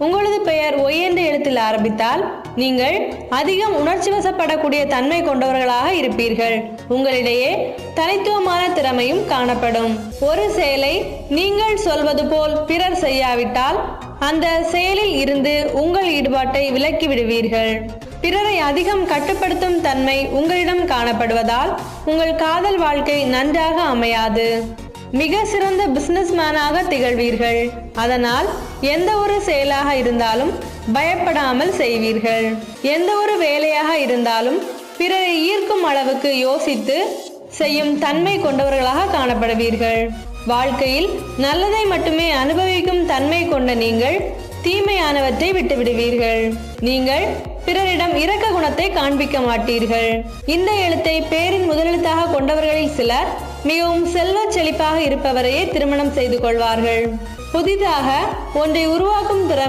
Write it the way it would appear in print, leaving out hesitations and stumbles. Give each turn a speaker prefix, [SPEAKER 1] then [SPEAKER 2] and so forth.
[SPEAKER 1] உங்களது பெயர் ஒய் என்ற எழுத்தில் ஆரம்பித்தால் நீங்கள் அதிகம் உணர்ச்சி வசப்படக்கூடிய தன்மை கொண்டவர்களாக இருப்பீர்கள். உங்களிடையே தனித்துவமான திறமையும் காணப்படும். ஒரு செயலை நீங்கள் சொல்வது போல் பிறர் செய்யாவிட்டால் அந்த செயலில் இருந்து உங்கள் ஈடுபாட்டை விலக்கி விடுவீர்கள். பிறரை அதிகம் கட்டுப்படுத்தும் தன்மை உங்களிடம் காணப்படுவதால் உங்கள் காதல் வாழ்க்கை நன்றாக அமையாது. மிக சிறந்த பிசினஸ் மேனாக திகழ்வீர்கள். அதனால் எந்த ஒரு செயலாக இருந்தாலும் பயப்படாமல் செய்வீர்கள். எந்த ஒரு வேலையாக இருந்தாலும் பிறரை ஈர்க்கும் அளவுக்கு யோசித்து செய்யும் தன்மை கொண்டவர்களாக காணப்படுவீர்கள். வாழ்க்கையில் நல்லதை மட்டுமே அனுபவிக்கும் தன்மை கொண்ட நீங்கள் தீமையானவற்றை விட்டுவிடுவீர்கள். நீங்கள் பிறரிடம் இரக்க குணத்தை காண்பிக்க மாட்டீர்கள். இந்த எழுத்தை பேரின் முதலெழுத்தாக கொண்டவர்களில் சிலர் மிகவும் செல்வ செழிப்பாக இருப்பவரையே திருமணம் செய்து கொள்வார்கள். புதிதாக ஒன்றை உருவாக்கும் திறமை